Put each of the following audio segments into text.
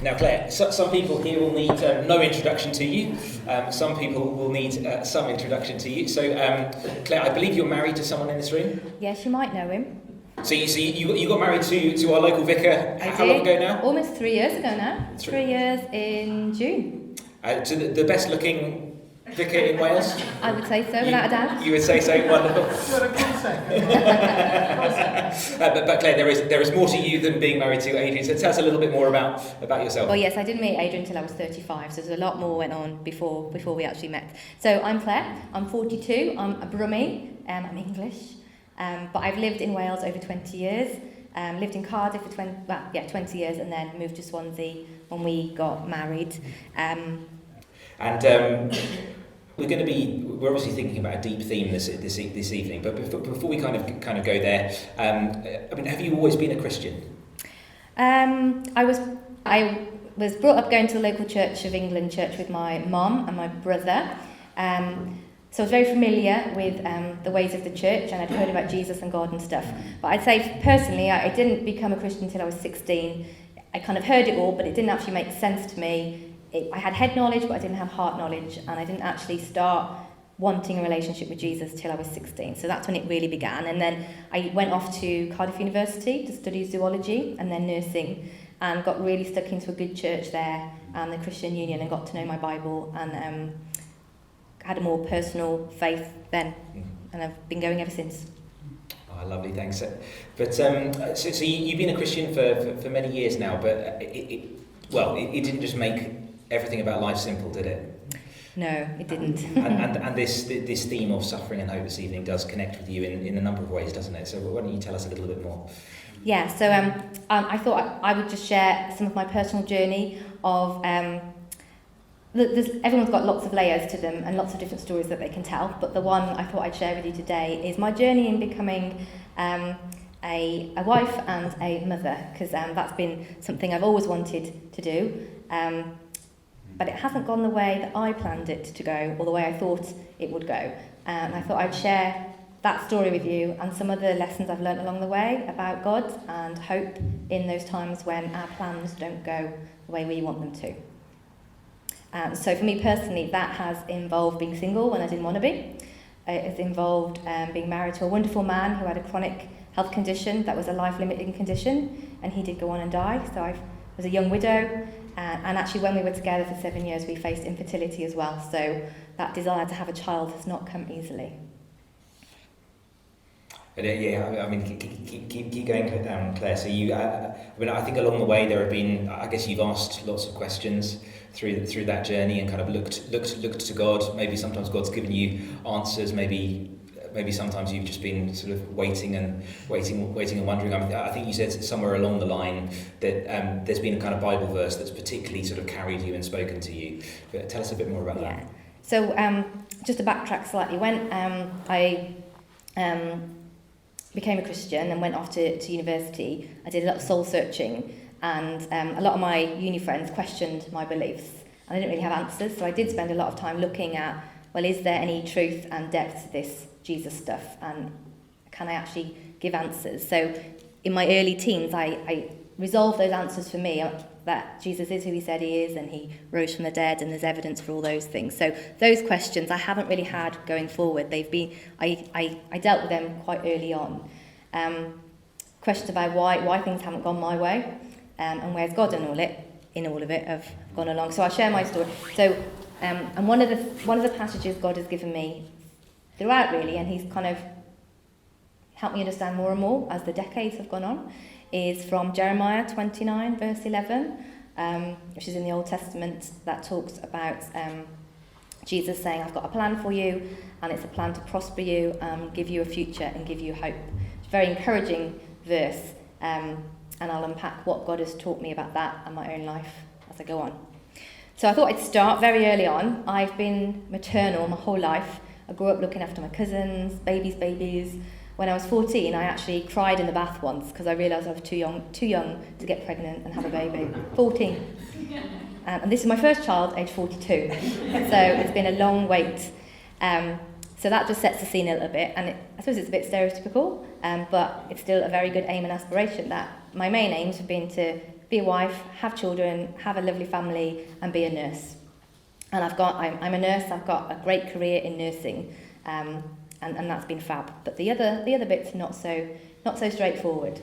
Now, Claire, some people here will need no introduction to you. Some people will need some introduction to you. So, Claire, I believe you're married to someone in this room? Yes, you might know him. So you got married to our local vicar how long ago now? Almost 3 years ago now. 3 years in June. To the best looking vicar in Wales? I would say so, without a doubt. You would say so? Wonderful. But Claire, there is more to you than being married to Adrian. So tell us a little bit more about yourself. Well, yes, I didn't meet Adrian until I was 35, so there's a lot more went on before we actually met. So I'm Claire, I'm 42, I'm a Brummie, I'm English, but I've lived in Wales over 20 years, lived in Cardiff for 20 years, and then moved to Swansea when we got married. We're obviously thinking about a deep theme this evening, but before we kind of go there, have you always been a Christian? I was brought up going to the local Church of England church with my mum and my brother. So I was very familiar with the ways of the church, and I'd heard about Jesus and God and stuff. But I'd say personally, I didn't become a Christian until I was 16. I kind of heard it all, but it didn't actually make sense to me. I had head knowledge, but I didn't have heart knowledge, and I didn't actually start wanting a relationship with Jesus till I was 16. So that's when it really began. And then I went off to Cardiff University to study zoology and then nursing, and got really stuck into a good church there and the Christian Union, and got to know my Bible, and had a more personal faith then, and I've been going ever since. Oh, lovely, thanks. But so you've been a Christian for many years now, but it didn't just make everything about life simple, did it? No, it didn't. and this theme of suffering and hope this evening does connect with you in a number of ways, doesn't it? So why don't you tell us a little bit more? Yeah, so I thought I would just share some of my personal journey of... everyone's got lots of layers to them and lots of different stories that they can tell, but the one I thought I'd share with you today is my journey in becoming a wife and a mother, because that's been something I've always wanted to do. But it hasn't gone the way that I planned it to go, or the way I thought it would go. And I thought I'd share that story with you and some other lessons I've learnt along the way about God and hope in those times when our plans don't go the way we want them to. So for me personally, that has involved being single when I didn't want to be. It has involved being married to a wonderful man who had a chronic health condition that was a life-limiting condition, and he did go on and die. So I was a young widow. And actually when we were together for 7 years, we faced infertility as well. So that desire to have a child has not come easily. Yeah, I mean, keep going down, Claire. So I think along the way there have been, I guess you've asked lots of questions through that journey and kind of looked to God. Maybe sometimes God's given you answers. Maybe sometimes you've just been sort of waiting and wondering. I think you said somewhere along the line that there's been a kind of Bible verse that's particularly sort of carried you and spoken to you. But tell us a bit more about that. So just to backtrack slightly, when I became a Christian and went off to university, I did a lot of soul searching, and a lot of my uni friends questioned my beliefs, and I didn't really have answers. So I did spend a lot of time looking at, well, is there any truth and depth to this Jesus stuff, and can I actually give answers? So in my early teens, I resolved those answers for me, that Jesus is who he said he is, and he rose from the dead, and there's evidence for all those things. So those questions I haven't really had going forward. They've been, I dealt with them quite early on. Questions about why things haven't gone my way, and where's God in all of it have gone along. So I'll share my story. So and one of the passages God has given me throughout, really, and he's kind of helped me understand more and more as the decades have gone on, is from Jeremiah 29 verse 11, which is in the Old Testament, that talks about Jesus saying, I've got a plan for you, and it's a plan to prosper you, give you a future and give you hope. It's a very encouraging verse, and I'll unpack what God has taught me about that and my own life as I go on. So I thought I'd start very early on. I've been maternal my whole life. I grew up looking after my cousins, babies. When I was 14, I actually cried in the bath once because I realised I was too young to get pregnant and have a baby. 14. And this is my first child, age 42. So it's been a long wait. So that just sets the scene a little bit. And I suppose it's a bit stereotypical, but it's still a very good aim and aspiration. That my main aims have been to be a wife, have children, have a lovely family, and be a nurse. And I'm a nurse. I've got a great career in nursing, and that's been fab. But the other bits not so straightforward.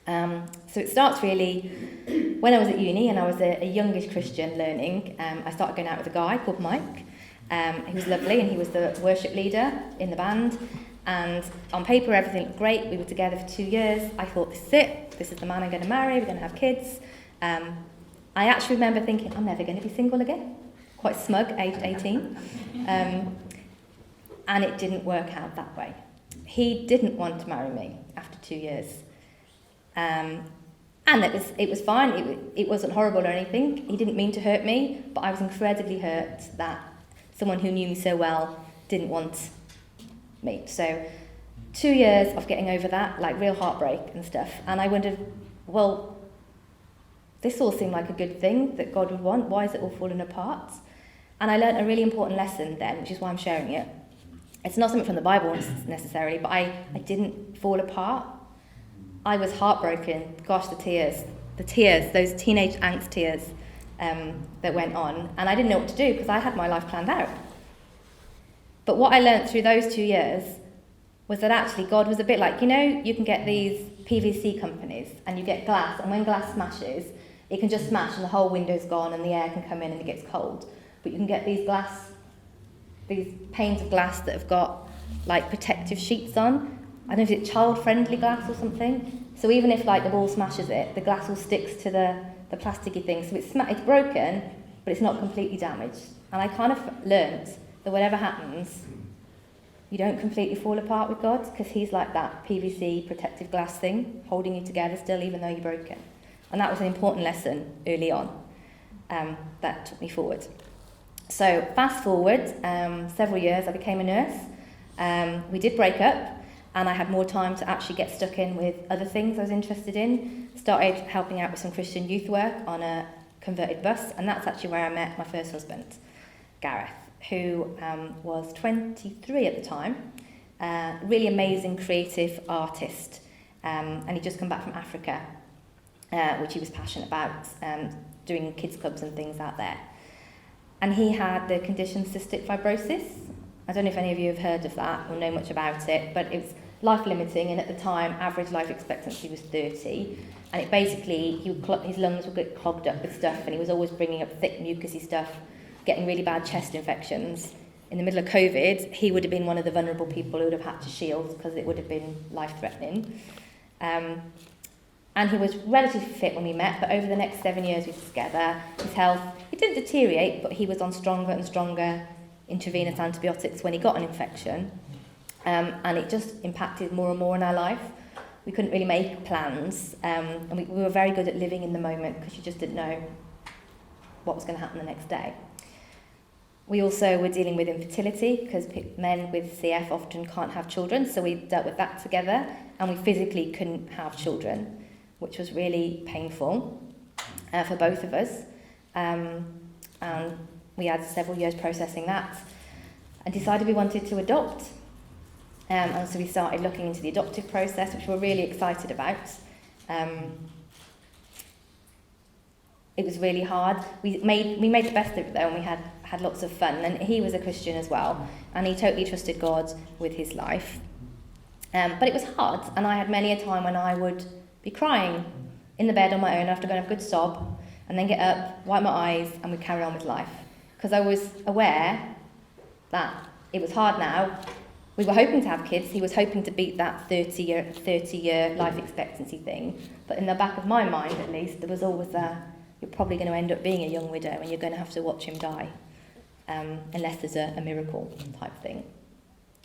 So it starts really when I was at uni and I was a youngish Christian learning. I started going out with a guy called Mike. He was lovely and he was the worship leader in the band. And on paper, everything looked great. We were together for 2 years. I thought, this is it. This is the man I'm going to marry. We're going to have kids. I actually remember thinking, I'm never going to be single again. Quite smug, aged 18. And it didn't work out that way. He didn't want to marry me after 2 years. And it was fine. It wasn't horrible or anything. He didn't mean to hurt me, but I was incredibly hurt that someone who knew me so well didn't want me. So 2 years of getting over that, like real heartbreak and stuff. And I wondered, well, this all seemed like a good thing that God would want. Why is it all falling apart? And I learned a really important lesson then, which is why I'm sharing it. It's not something from the Bible necessarily, but I didn't fall apart. I was heartbroken. Gosh, the tears, those teenage angst tears that went on. And I didn't know what to do because I had my life planned out. But what I learned through those 2 years was that actually God was a bit like, you can get these PVC companies and you get glass, and when glass smashes, it can just smash and the whole window's gone and the air can come in and it gets cold. But you can get these panes of glass that have got like protective sheets on. I don't know if it's child-friendly glass or something. So even if like the wall smashes it, the glass all sticks to the plasticky thing. So it's broken, but it's not completely damaged. And I kind of learnt that whatever happens, you don't completely fall apart with God, because he's like that PVC protective glass thing, holding you together still even though you're broken. And that was an important lesson early on that took me forward. So fast forward several years, I became a nurse. We did break up, and I had more time to actually get stuck in with other things I was interested in. Started helping out with some Christian youth work on a converted bus, and that's actually where I met my first husband, Gareth, who was 23 at the time, really amazing creative artist, and he'd just come back from Africa, which he was passionate about, doing kids clubs and things out there. And he had the condition cystic fibrosis. I don't know if any of you have heard of that or know much about it, but it was life-limiting, and at the time, average life expectancy was 30. And it basically, his lungs would get clogged up with stuff, and he was always bringing up thick, mucousy stuff, getting really bad chest infections. In the middle of COVID, he would have been one of the vulnerable people who would have had to shield because it would have been life-threatening. And he was relatively fit when we met, but over the next 7 years we were together, his health, it didn't deteriorate, but he was on stronger and stronger intravenous antibiotics when he got an infection. And it just impacted more and more in our life. We couldn't really make plans, and we were very good at living in the moment because you just didn't know what was going to happen the next day. We also were dealing with infertility because men with CF often can't have children, so we dealt with that together, and we physically couldn't have children, which was really painful for both of us. And we had several years processing that and decided we wanted to adopt. And so we started looking into the adoptive process, which we're really excited about. It was really hard. We made the best of it though, and we had lots of fun. And he was a Christian as well, and he totally trusted God with his life. But it was hard, and I had many a time when I would be crying in the bed on my own after going to have a good sob, and then get up, wipe my eyes, and we'd carry on with life. Because I was aware that it was hard now. We were hoping to have kids. He was hoping to beat that 30-year life expectancy thing. But in the back of my mind, at least, there was always you're probably going to end up being a young widow and you're going to have to watch him die, unless there's a miracle type thing,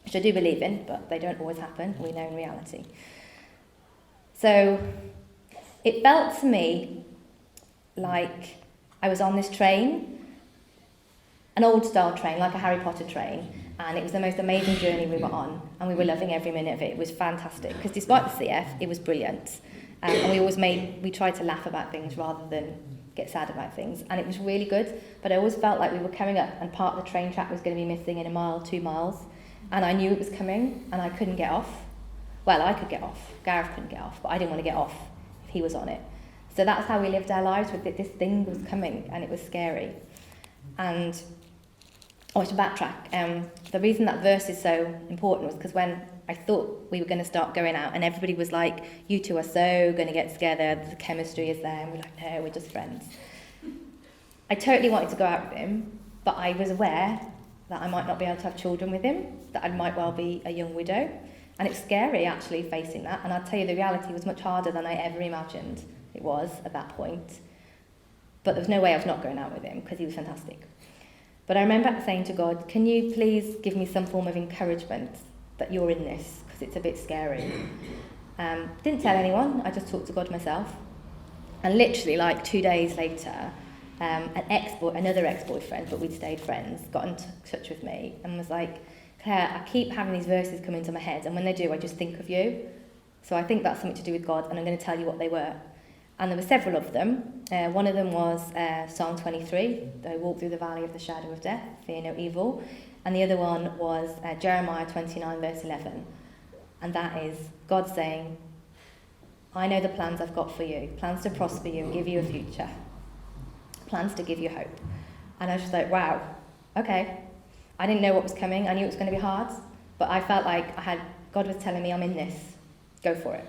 which I do believe in, but they don't always happen, we know in reality. So it felt to me like I was on this train, an old style train, like a Harry Potter train, and it was the most amazing journey we were on, and we were loving every minute of it. It was fantastic, because despite the CF, it was brilliant. And we tried to laugh about things rather than get sad about things, and it was really good, but I always felt like we were coming up and part of the train track was going to be missing in a mile, 2 miles, and I knew it was coming, and I couldn't get off. Well, I could get off. Gareth couldn't get off, but I didn't want to get off if he was on it. So that's how we lived our lives, with this thing was coming, and it was scary. And to backtrack, the reason that verse is so important was because when I thought we were going to start going out and everybody was like, you two are so going to get together, the chemistry is there, and we're like, no, we're just friends. I totally wanted to go out with him, but I was aware that I might not be able to have children with him, that I might well be a young widow. And it's scary actually facing that, and I'll tell you the reality was much harder than I ever imagined it was at that point. But there was no way I was not going out with him, because he was fantastic. But I remember saying to God, can you please give me some form of encouragement that you're in this, because it's a bit scary. Didn't tell anyone, I just talked to God myself. And literally like 2 days later, another ex-boyfriend, but we'd stayed friends, got in touch with me and was like, Claire, I keep having these verses come into my head, and when they do, I just think of you. So I think that's something to do with God, and I'm going to tell you what they were. And there were several of them. One of them was Psalm 23, though I walk through the valley of the shadow of death, fear no evil. And the other one was Jeremiah 29, verse 11. And that is God saying, I know the plans I've got for you, plans to prosper you and give you a future, plans to give you hope. And I was just like, wow, okay. I didn't know what was coming. I knew it was going to be hard, but I felt like God was telling me, I'm in this, go for it.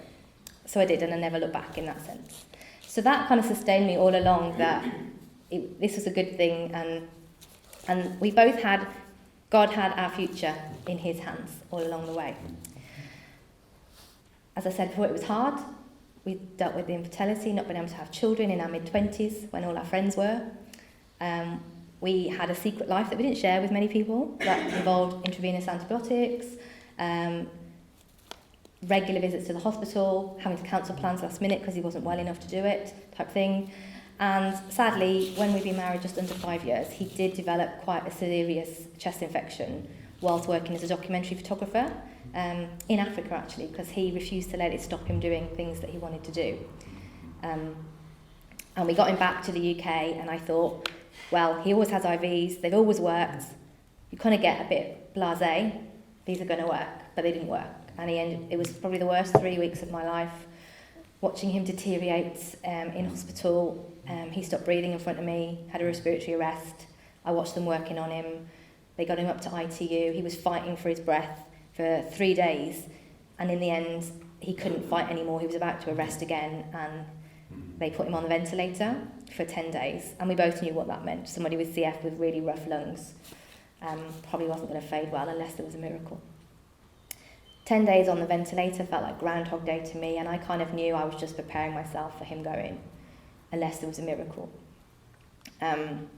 So I did, and I never looked back in that sense. So that kind of sustained me all along, that this was a good thing, and we both had, God had our future in his hands all along the way. As I said before, it was hard. We dealt with the infertility, not being able to have children in our mid-20s when all our friends were. We had a secret life that we didn't share with many people that involved intravenous antibiotics, regular visits to the hospital, having to cancel plans last minute because he wasn't well enough to do it, type thing. And sadly, when we'd been married just under 5 years, he did develop quite a serious chest infection whilst working as a documentary photographer in Africa, actually, because he refused to let it stop him doing things that he wanted to do. And we got him back to the UK, and I thought, well, he always has IVs, they've always worked. You kind of get a bit blasé, these are going to work, but they didn't work. And it was probably the worst 3 weeks of my life, watching him deteriorate in hospital. He stopped breathing in front of me, had a respiratory arrest. I watched them working on him. They got him up to ITU. He was fighting for his breath for 3 days. And in the end, he couldn't fight anymore. He was about to arrest again. And they put him on the ventilator for 10 days. And we both knew what that meant. Somebody with CF with really rough lungs probably wasn't going to fade well unless there was a miracle. 10 days on the ventilator felt like Groundhog Day to me, and I kind of knew I was just preparing myself for him going, unless there was a miracle. And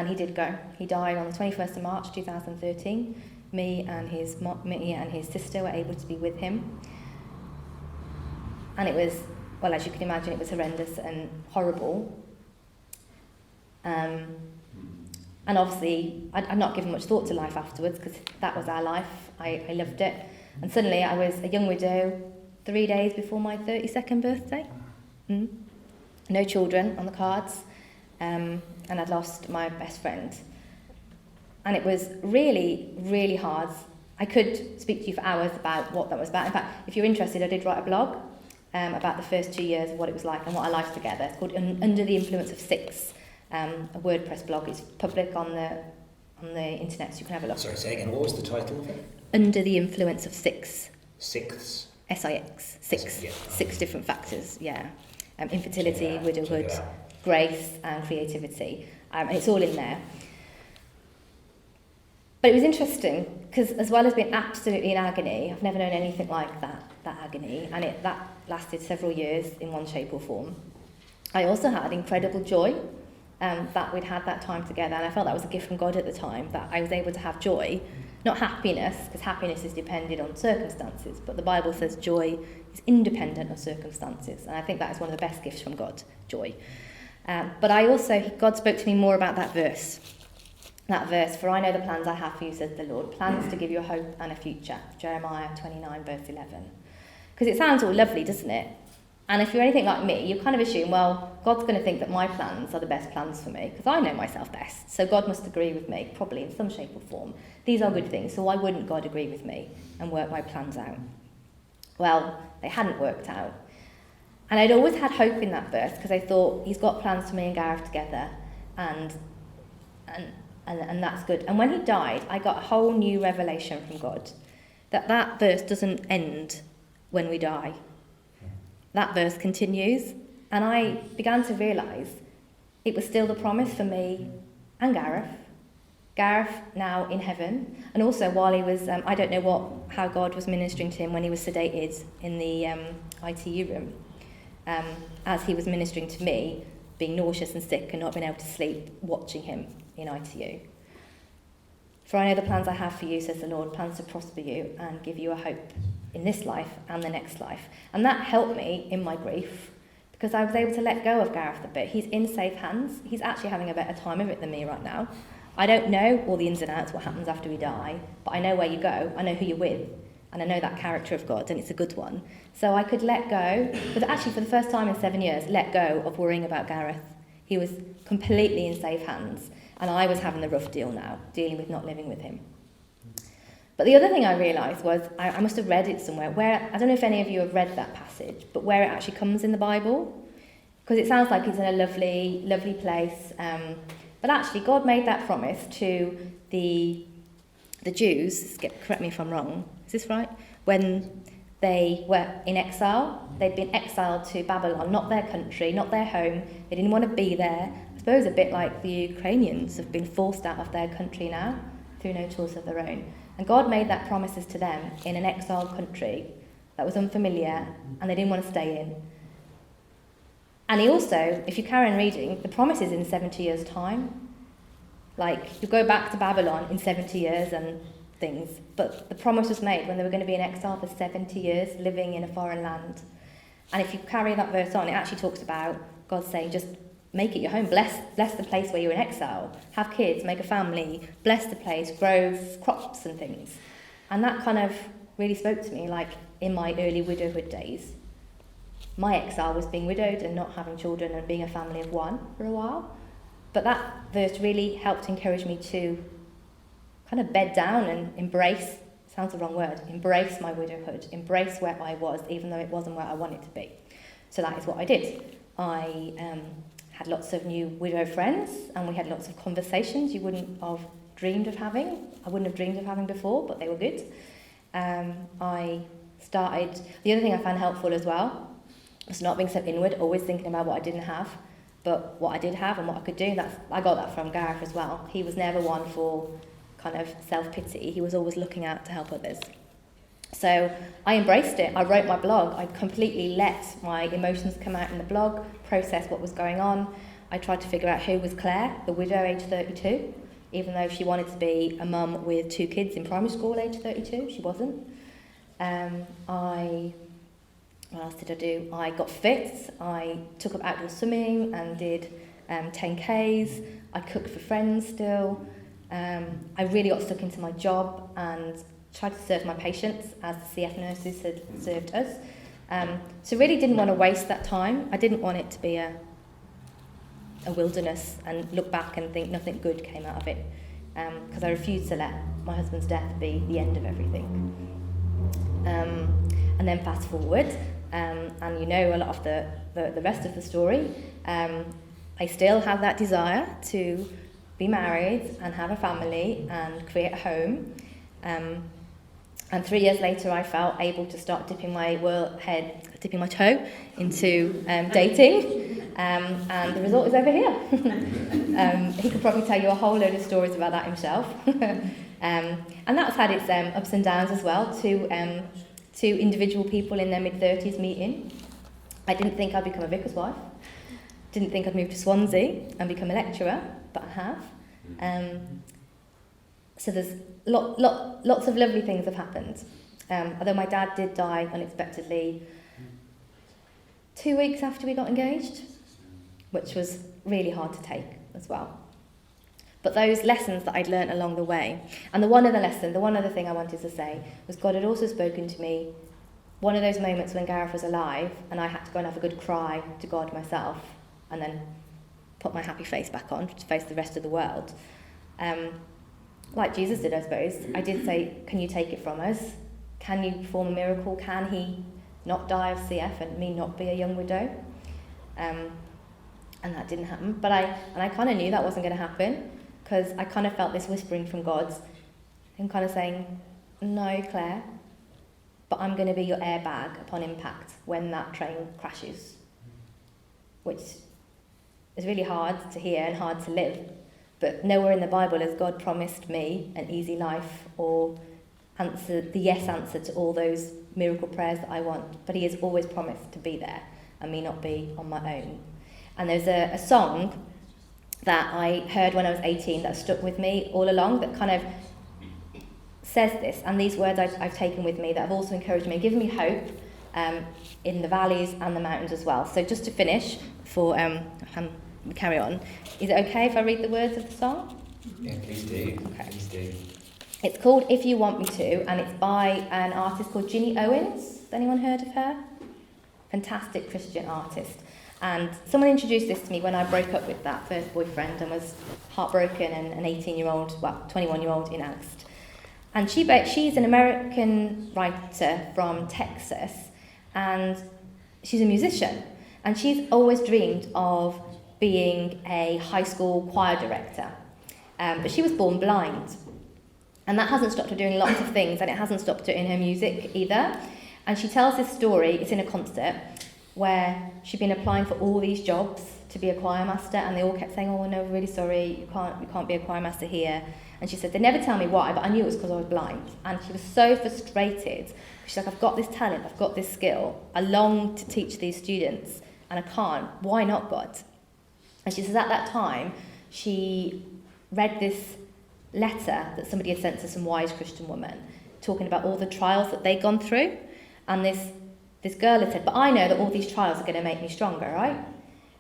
he did go. He died on the 21st of March 2013. Me and his sister were able to be with him. And it was, well, as you can imagine, it was horrendous and horrible. And obviously, I'd not given much thought to life afterwards, because that was our life. I loved it. And suddenly I was a young widow 3 days before my 32nd birthday. No children on the cards. And I'd lost my best friend. And it was really, really hard. I could speak to you for hours about what that was about. In fact, if you're interested, I did write a blog about the first 2 years of what it was like and what our lives together. It's called Under the Influence of Six, a WordPress blog. It's public on the internet, so you can have a look. Sorry, say again, what was the title of it? Under the Influence of Six. Sixths? S-I-X. Six. Yeah. 6 different factors, yeah. Infertility, Yeah, widowhood, grace, and creativity. And it's all in there. But it was interesting, because as well as being absolutely in agony, I've never known anything like that agony, and that lasted several years in one shape or form. I also had incredible joy that we'd had that time together, and I felt that was a gift from God at the time, that I was able to have joy, not happiness, because happiness is dependent on circumstances, but the Bible says joy is independent of circumstances, and I think that is one of the best gifts from God, joy. But God spoke to me more about that verse, for I know the plans I have for you, says the Lord, plans to give you a hope and a future, Jeremiah 29, verse 11. Because it sounds all lovely, doesn't it? And if you're anything like me, you kind of assume, well, God's going to think that my plans are the best plans for me, because I know myself best. So God must agree with me, probably in some shape or form. These are good things, so why wouldn't God agree with me and work my plans out? Well, they hadn't worked out. And I'd always had hope in that verse because I thought he's got plans for me and Gareth together, and that's good. And when he died, I got a whole new revelation from God that verse doesn't end when we die. That verse continues, and I began to realise it was still the promise for me and Gareth. Gareth now in heaven, and also while he was, I don't know how God was ministering to him when he was sedated in the ITU room, as he was ministering to me, being nauseous and sick and not being able to sleep, watching him in ITU. For I know the plans I have for you, says the Lord, plans to prosper you and give you a hope in this life and the next life. And that helped me in my grief, because I was able to let go of Gareth a bit. He's in safe hands. He's actually having a better time of it than me right now. I don't know all the ins and outs, what happens after we die, but I know where you go, I know who you're with, and I know that character of God, and it's a good one. So I could let go, but actually for the first time in 7 years, let go of worrying about Gareth. He was completely in safe hands, and I was having the rough deal now, dealing with not living with him. But the other thing I realised was, I must have read it somewhere, where, I don't know if any of you have read that passage, but where it actually comes in the Bible, because it sounds like it's in a lovely, lovely place, but actually God made that promise to the Jews, correct me if I'm wrong, is this right? When they were in exile, they'd been exiled to Babylon, not their country, not their home, they didn't want to be there. I suppose a bit like the Ukrainians have been forced out of their country now, through no choice of their own. And God made that promises to them in an exiled country that was unfamiliar, and they didn't want to stay in. And he also, if you carry on reading, the promise is in 70 years' time. Like, you go back to Babylon in 70 years and things, but the promise was made when they were going to be in exile for 70 years, living in a foreign land. And if you carry that verse on, it actually talks about God saying, just make it your home, bless the place where you're in exile, have kids, make a family, bless the place, grow crops and things. And that kind of really spoke to me, like in my early widowhood days. My exile was being widowed and not having children and being a family of one for a while. But that verse really helped encourage me to kind of bed down and embrace, sounds the wrong word, embrace my widowhood, embrace where I was, even though it wasn't where I wanted to be. So that is what I did. I had lots of new widow friends, and we had lots of conversations you wouldn't have dreamed of having. I wouldn't have dreamed of having before, but they were good. I started, the other thing I found helpful as well was not being so inward, always thinking about what I didn't have, but what I did have and what I could do. I got that from Gareth as well. He was never one for kind of self-pity. He was always looking out to help others. So I embraced it. I wrote my blog. I completely let my emotions come out in the blog, process what was going on. I tried to figure out who was Clare, the widow, age 32, even though she wanted to be a mum with 2 kids in primary school, age 32. She wasn't. What else did I do? I got fit. I took up outdoor swimming and did 10Ks. I cooked for friends still. I really got stuck into my job and tried to serve my patients as the CF nurses had served us. So really didn't want to waste that time. I didn't want it to be a wilderness and look back and think nothing good came out of it, because I refused to let my husband's death be the end of everything. And then fast forward, and you know a lot of the rest of the story. I still have that desire to be married and have a family and create a home. And 3 years later, I felt able to start dipping my toe into dating. And the result is over here. He could probably tell you a whole load of stories about that himself. And that's had its ups and downs as well, to individual people in their mid-30s meeting. I didn't think I'd become a vicar's wife. Didn't think I'd move to Swansea and become a lecturer, but I have. So there's lots of lovely things have happened. Although my dad did die unexpectedly 2 weeks after we got engaged, which was really hard to take as well. But those lessons that I'd learnt along the way, and the one other thing I wanted to say was God had also spoken to me, one of those moments when Gareth was alive and I had to go and have a good cry to God myself and then put my happy face back on to face the rest of the world. Like Jesus did, I suppose. I did say, can you take it from us? Can you perform a miracle? Can he not die of CF and me not be a young widow. And that didn't happen. But I kind of knew that wasn't going to happen, because I kind of felt this whispering from God, and kind of saying, no, Claire, but I'm going to be your airbag upon impact when that train crashes. Which is really hard to hear and hard to live. But nowhere in the Bible has God promised me an easy life or the yes answer to all those miracle prayers that I want. But he has always promised to be there and me not be on my own. And there's a song that I heard when I was 18 that stuck with me all along, that kind of says this. And these words I've taken with me that have also encouraged me and given me hope in the valleys and the mountains as well. So just to finish, before we carry on, is it okay if I read the words of the song? Yeah, please do. Okay. Please do. It's called If You Want Me To, and it's by an artist called Ginny Owens. Has anyone heard of her? Fantastic Christian artist. And someone introduced this to me when I broke up with that first boyfriend and was heartbroken and an 18-year-old, well, 21-year-old in angst. And she's an American writer from Texas, and she's a musician. And she's always dreamed of being a high school choir director. But she was born blind. And that hasn't stopped her doing lots of things, and it hasn't stopped her in her music either. And she tells this story, it's in a concert, where she'd been applying for all these jobs to be a choir master, and they all kept saying, oh, no, we're really sorry, you can't be a choir master here. And she said, they never tell me why, but I knew it was because I was blind. And she was so frustrated. She's like, I've got this talent, I've got this skill. I long to teach these students, and I can't. Why not, God? And she says at that time, she read this letter that somebody had sent to some wise Christian woman, talking about all the trials that they'd gone through. And this girl had said, but I know that all these trials are going to make me stronger, right?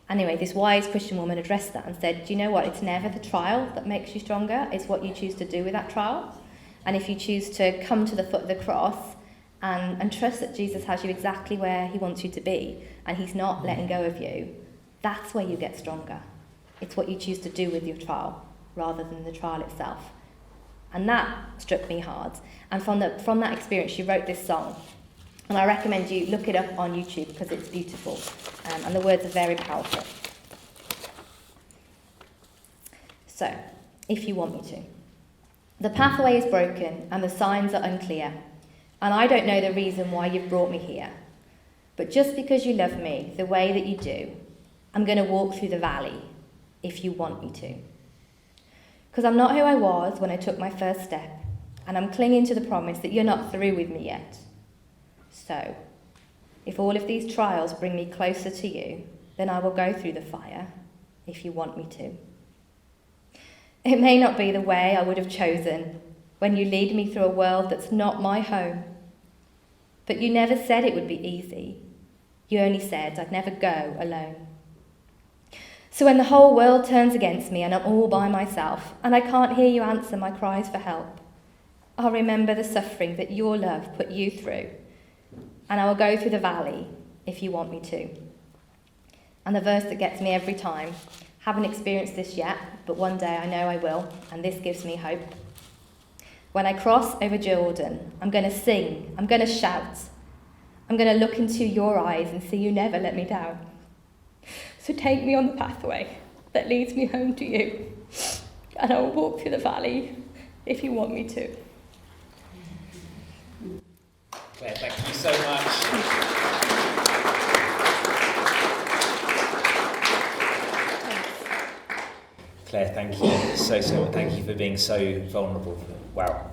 Anyway, this wise Christian woman addressed that and said, do you know what? It's never the trial that makes you stronger. It's what you choose to do with that trial. And if you choose to come to the foot of the cross and trust that Jesus has you exactly where he wants you to be, and he's not letting go of you, that's where you get stronger. It's what you choose to do with your trial rather than the trial itself. And that struck me hard. And from that experience, she wrote this song. And I recommend you look it up on YouTube because it's beautiful. And the words are very powerful. So, if you want me to. The pathway is broken and the signs are unclear. And I don't know the reason why you've brought me here. But just because you love me the way that you do, I'm going to walk through the valley if you want me to. Because I'm not who I was when I took my first step, and I'm clinging to the promise that you're not through with me yet. So, if all of these trials bring me closer to you, then I will go through the fire if you want me to. It may not be the way I would have chosen when you lead me through a world that's not my home. But you never said it would be easy. You only said I'd never go alone. So when the whole world turns against me and I'm all by myself and I can't hear you answer my cries for help, I'll remember the suffering that your love put you through, and I will go through the valley if you want me to. And the verse that gets me every time, haven't experienced this yet, but one day I know I will, and this gives me hope. When I cross over Jordan, I'm going to sing, I'm going to shout, I'm going to look into your eyes and see you never let me down. So take me on the pathway that leads me home to you, and I will walk through the valley if you want me to. Claire, thank you so much. Claire, thank you so much. Thank you for being so vulnerable. Wow.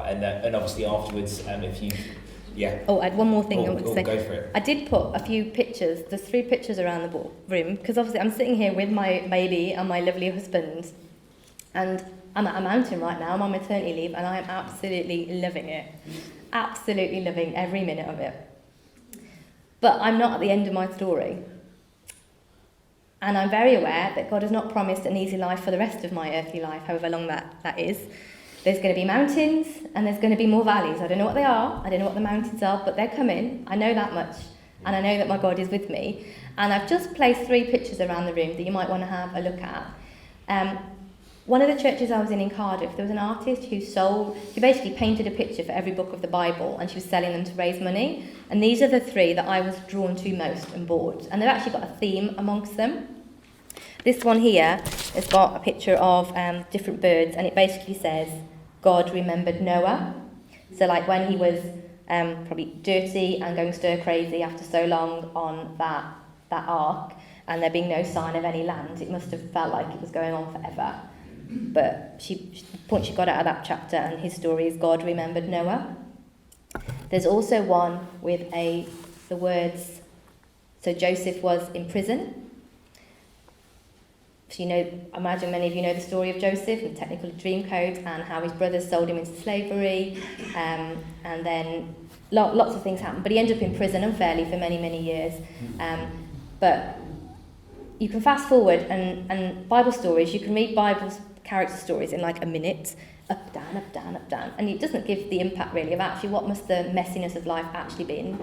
And obviously afterwards, if you, yeah. Oh, I had one more thing I want to say. Go for it. I did put a few pictures. There's 3 pictures around the room because obviously I'm sitting here with my baby and my lovely husband, and I'm at a mountain right now. I'm on maternity leave, and I am absolutely loving it. Absolutely loving every minute of it. But I'm not at the end of my story. And I'm very aware that God has not promised an easy life for the rest of my earthly life, however long that is. There's going to be mountains and there's going to be more valleys. I don't know what they are. I don't know what the mountains are, but they're coming. I know that much. And I know that my God is with me. And I've just placed 3 pictures around the room that you might want to have a look at. One of the churches I was in Cardiff, there was an artist who basically painted a picture for every book of the Bible, and she was selling them to raise money. And these are the 3 that I was drawn to most and bought. And they've actually got a theme amongst them. This one here has got a picture of different birds, and it basically says, God remembered Noah. So like when he was probably dirty and going stir crazy after so long on that ark, and there being no sign of any land, it must have felt like it was going on forever. But the point she got out of that chapter and his story is God remembered Noah. There's also one with the words, so Joseph was in prison. So I imagine many of you know the story of Joseph and technical dream code and how his brothers sold him into slavery, and then lots of things happened. But he ended up in prison unfairly for many, many years. But you can fast forward and Bible stories, you can read Bible's character stories in like a minute, up, down, up, down, up, down. And it doesn't give the impact really of actually what must the messiness of life actually been.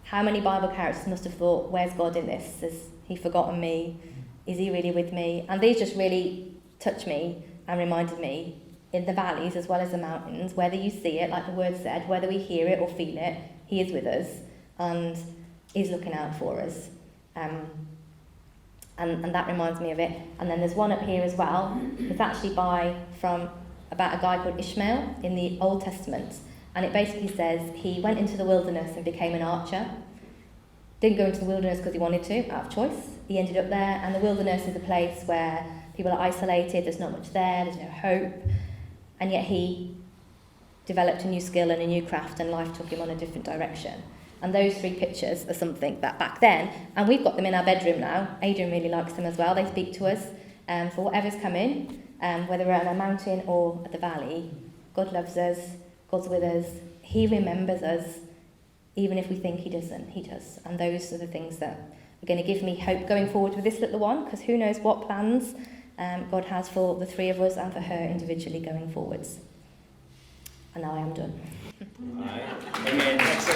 How many Bible characters must have thought, where's God in this? Has he forgotten me? Is he really with me? And these just really touched me and reminded me, in the valleys as well as the mountains, whether you see it, like the word said, whether we hear it or feel it, he is with us and is looking out for us. And that reminds me of it. And then there's one up here as well. It's actually about a guy called Ishmael in the Old Testament. And it basically says he went into the wilderness and became an archer. Didn't go into the wilderness because he wanted to, out of choice. He ended up there, and the wilderness is a place where people are isolated, there's not much there's no hope. And yet he developed a new skill and a new craft, and life took him on a different direction. And those 3 pictures are something that back then, and we've got them in our bedroom now. Adrian really likes them as well. They speak to us for whatever's coming, whether we're on a mountain or at the valley. God loves us. God's with us. He remembers us, even if we think he doesn't. He does. And those are the things that are going to give me hope going forward with this little one, because who knows what plans God has for the 3 of us and for her individually going forwards. And now I am done. Right. Brilliant. Excellent.